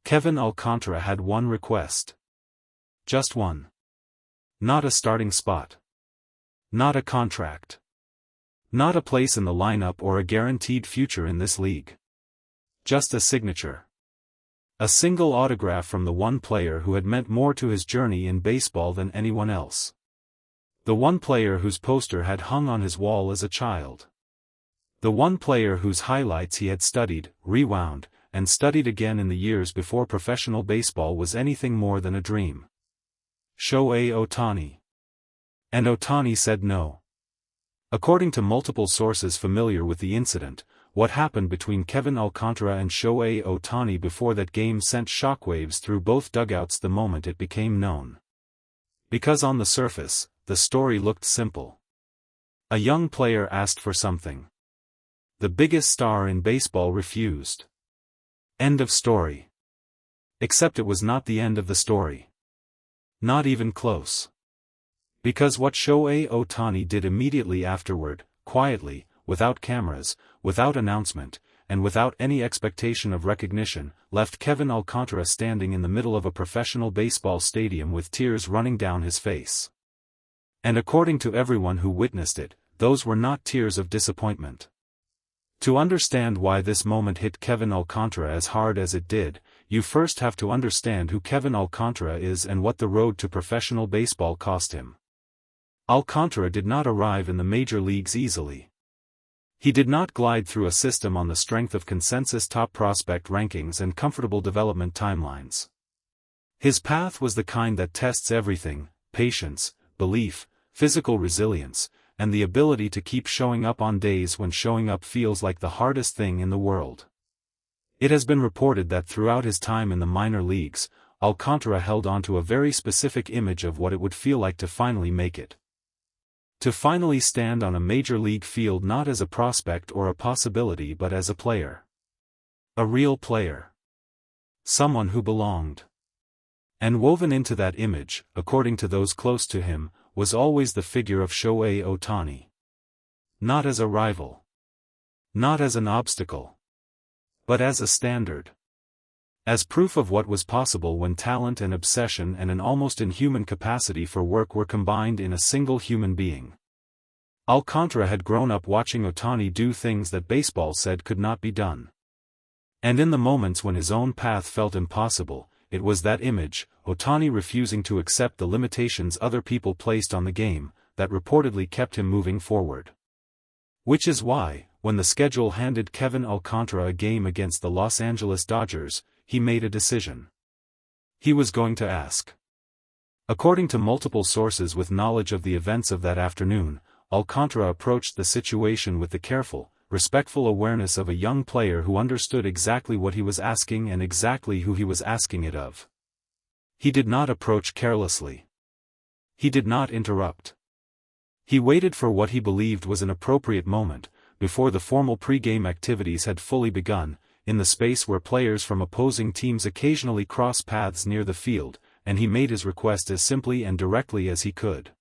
Kevin Alcantara had one request. Just one. Not a starting spot. Not a contract. Not a place in the lineup or a guaranteed future in this league. Just a signature. A single autograph from the one player who had meant more to his journey in baseball than anyone else. The one player whose poster had hung on his wall as a child. The one player whose highlights he had studied, rewound, and studied again in the years before professional baseball was anything more than a dream. Shohei Ohtani. And Ohtani said no. According to multiple sources familiar with the incident, what happened between Kevin Alcantara and Shohei Ohtani before that game sent shockwaves through both dugouts the moment it became known. Because on the surface, the story looked simple. A young player asked for something. The biggest star in baseball refused. End of story. Except it was not the end of the story. Not even close. Because what Shohei Ohtani did immediately afterward, quietly, without cameras, without announcement, and without any expectation of recognition, left Kevin Alcantara standing in the middle of a professional baseball stadium with tears running down his face. And according to everyone who witnessed it, those were not tears of disappointment. To understand why this moment hit Kevin Alcantara as hard as it did, you first have to understand who Kevin Alcantara is and what the road to professional baseball cost him. Alcantara did not arrive in the major leagues easily. He did not glide through a system on the strength of consensus top prospect rankings and comfortable development timelines. His path was the kind that tests everything: patience, belief, physical resilience, and the ability to keep showing up on days when showing up feels like the hardest thing in the world. It has been reported that throughout his time in the minor leagues, Alcantara held onto a very specific image of what it would feel like to finally make it. To finally stand on a major league field not as a prospect or a possibility but as a player. A real player. Someone who belonged. And woven into that image, according to those close to him, was always the figure of Shohei Ohtani. Not as a rival. Not as an obstacle. But as a standard. As proof of what was possible when talent and obsession and an almost inhuman capacity for work were combined in a single human being. Alcantara had grown up watching Ohtani do things that baseball said could not be done. And in the moments when his own path felt impossible, it was that image, Ohtani refusing to accept the limitations other people placed on the game, that reportedly kept him moving forward. Which is why, when the schedule handed Kevin Alcantara a game against the Los Angeles Dodgers, he made a decision. He was going to ask. According to multiple sources with knowledge of the events of that afternoon, Alcantara approached the situation with the careful, respectful awareness of a young player who understood exactly what he was asking and exactly who he was asking it of. He did not approach carelessly. He did not interrupt. He waited for what he believed was an appropriate moment, before the formal pre-game activities had fully begun, in the space where players from opposing teams occasionally cross paths near the field, and he made his request as simply and directly as he could.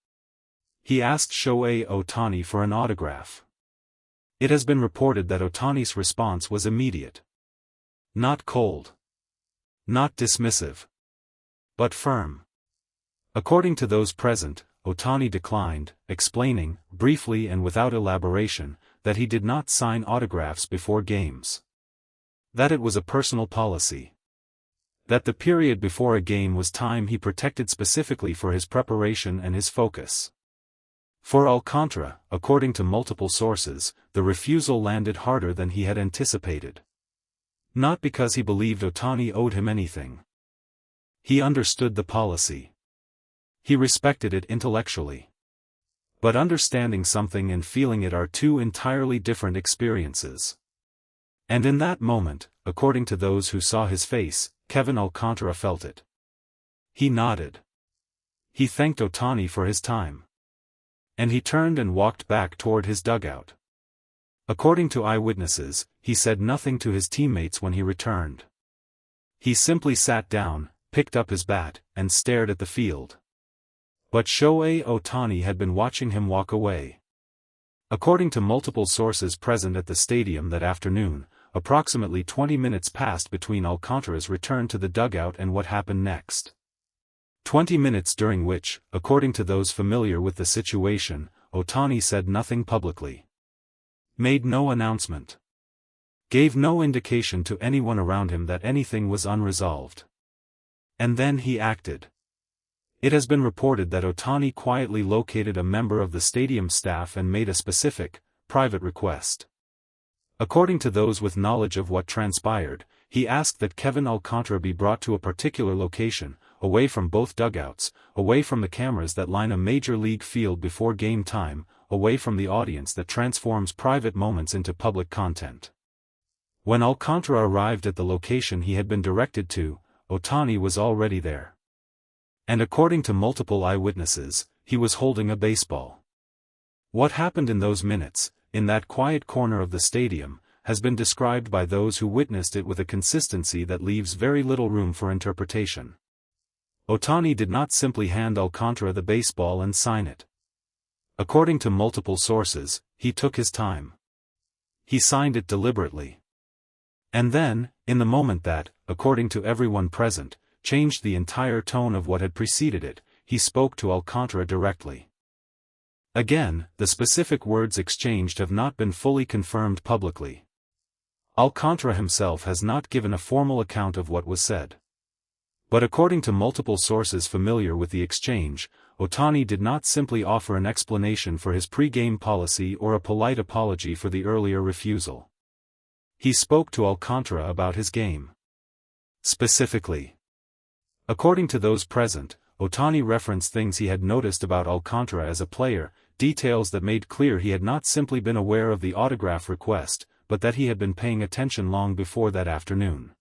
He asked Shohei Ohtani for an autograph. It has been reported that Ohtani's response was immediate. Not cold. Not dismissive. But firm. According to those present, Ohtani declined, explaining, briefly and without elaboration, that he did not sign autographs before games. That it was a personal policy. That the period before a game was time he protected specifically for his preparation and his focus. For Alcantara, according to multiple sources, the refusal landed harder than he had anticipated. Not because he believed Ohtani owed him anything. He understood the policy. He respected it intellectually. But understanding something and feeling it are two entirely different experiences. And in that moment, according to those who saw his face, Kevin Alcantara felt it. He nodded. He thanked Ohtani for his time. And he turned and walked back toward his dugout. According to eyewitnesses, he said nothing to his teammates when he returned. He simply sat down, picked up his bat, and stared at the field. But Shohei Ohtani had been watching him walk away. According to multiple sources present at the stadium that afternoon, approximately 20 minutes passed between Alcantara's return to the dugout and what happened next. 20 minutes during which, according to those familiar with the situation, Ohtani said nothing publicly. Made no announcement. Gave no indication to anyone around him that anything was unresolved. And then he acted. It has been reported that Ohtani quietly located a member of the stadium staff and made a specific, private request. According to those with knowledge of what transpired, he asked that Kevin Alcantara be brought to a particular location, away from both dugouts, away from the cameras that line a major league field before game time, away from the audience that transforms private moments into public content. When Alcantara arrived at the location he had been directed to, Ohtani was already there. And according to multiple eyewitnesses, he was holding a baseball. What happened in those minutes, in that quiet corner of the stadium, has been described by those who witnessed it with a consistency that leaves very little room for interpretation. Ohtani did not simply hand Alcantara the baseball and sign it. According to multiple sources, he took his time. He signed it deliberately. And then, in the moment that, according to everyone present, changed the entire tone of what had preceded it, he spoke to Alcantara directly. Again, the specific words exchanged have not been fully confirmed publicly. Alcantara himself has not given a formal account of what was said. But according to multiple sources familiar with the exchange, Ohtani did not simply offer an explanation for his pre-game policy or a polite apology for the earlier refusal. He spoke to Alcantara about his game. Specifically, according to those present, Ohtani referenced things he had noticed about Alcantara as a player, details that made clear he had not simply been aware of the autograph request, but that he had been paying attention long before that afternoon.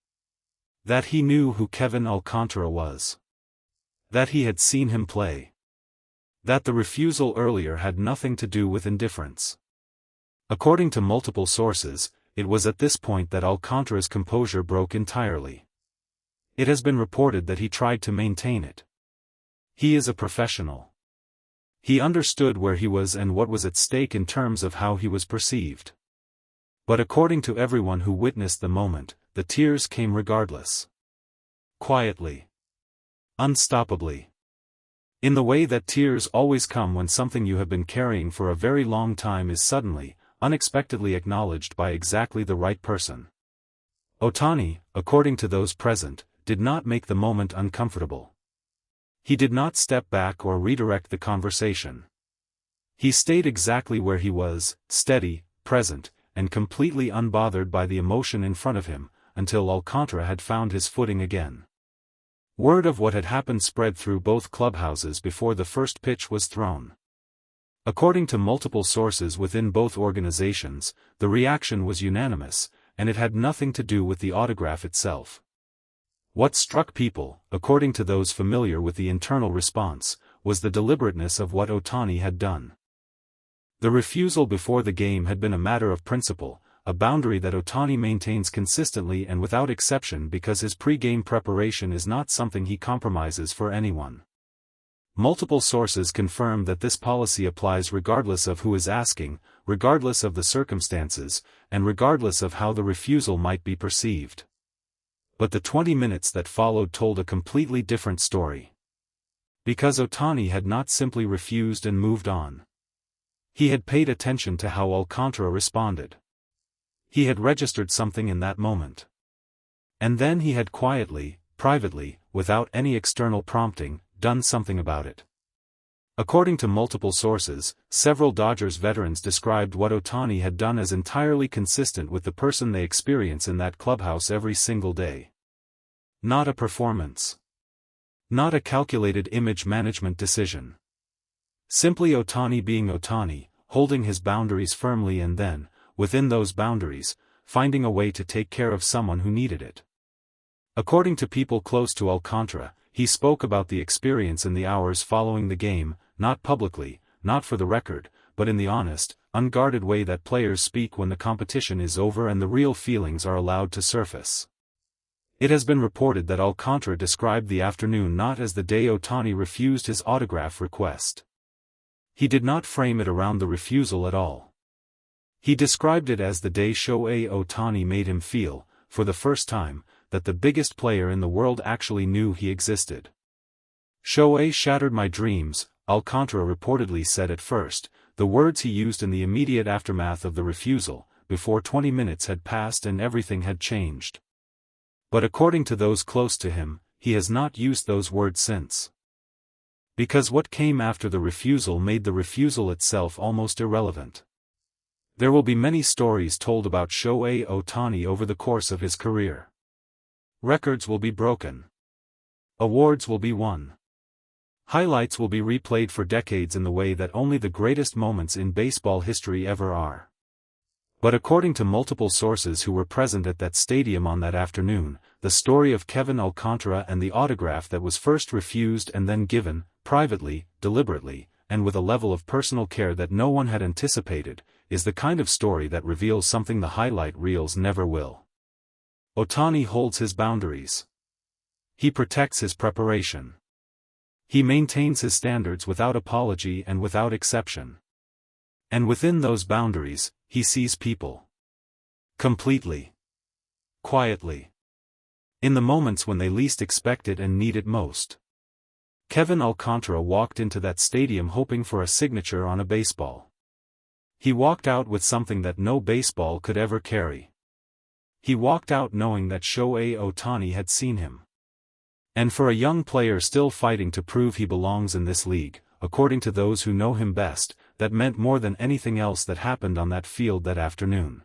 That he knew who Kevin Alcantara was. That he had seen him play. That the refusal earlier had nothing to do with indifference. According to multiple sources, it was at this point that Alcantara's composure broke entirely. It has been reported that he tried to maintain it. He is a professional. He understood where he was and what was at stake in terms of how he was perceived. But according to everyone who witnessed the moment, the tears came regardless. Quietly. Unstoppably. In the way that tears always come when something you have been carrying for a very long time is suddenly, unexpectedly acknowledged by exactly the right person. Ohtani, according to those present, did not make the moment uncomfortable. He did not step back or redirect the conversation. He stayed exactly where he was, steady, present, and completely unbothered by the emotion in front of him, until Alcantara had found his footing again. Word of what had happened spread through both clubhouses before the first pitch was thrown. According to multiple sources within both organizations, the reaction was unanimous, and it had nothing to do with the autograph itself. What struck people, according to those familiar with the internal response, was the deliberateness of what Ohtani had done. The refusal before the game had been a matter of principle, a boundary that Ohtani maintains consistently and without exception because his pre-game preparation is not something he compromises for anyone. Multiple sources confirm that this policy applies regardless of who is asking, regardless of the circumstances, and regardless of how the refusal might be perceived. But the 20 minutes that followed told a completely different story. Because Ohtani had not simply refused and moved on. He had paid attention to how Alcantara responded. He had registered something in that moment. And then he had quietly, privately, without any external prompting, done something about it. According to multiple sources, several Dodgers veterans described what Ohtani had done as entirely consistent with the person they experience in that clubhouse every single day. Not a performance. Not a calculated image management decision. Simply Ohtani being Ohtani, holding his boundaries firmly and then, within those boundaries, finding a way to take care of someone who needed it. According to people close to Alcantara, he spoke about the experience in the hours following the game, not publicly, not for the record, but in the honest, unguarded way that players speak when the competition is over and the real feelings are allowed to surface. It has been reported that Alcantara described the afternoon not as the day Ohtani refused his autograph request. He did not frame it around the refusal at all. He described it as the day Shohei Ohtani made him feel, for the first time, that the biggest player in the world actually knew he existed. "Shohei shattered my dreams," Alcantara reportedly said at first, the words he used in the immediate aftermath of the refusal, before 20 minutes had passed and everything had changed. But according to those close to him, he has not used those words since. Because what came after the refusal made the refusal itself almost irrelevant. There will be many stories told about Shohei Ohtani over the course of his career. Records will be broken. Awards will be won. Highlights will be replayed for decades in the way that only the greatest moments in baseball history ever are. But according to multiple sources who were present at that stadium on that afternoon, the story of Kevin Alcantara and the autograph that was first refused and then given, privately, deliberately, and with a level of personal care that no one had anticipated, is the kind of story that reveals something the highlight reels never will. Ohtani holds his boundaries. He protects his preparation. He maintains his standards without apology and without exception. And within those boundaries, he sees people. Completely. Quietly. In the moments when they least expect it and need it most. Kevin Alcantara walked into that stadium hoping for a signature on a baseball. He walked out with something that no baseball could ever carry. He walked out knowing that Shohei Ohtani had seen him. And for a young player still fighting to prove he belongs in this league, according to those who know him best, that meant more than anything else that happened on that field that afternoon.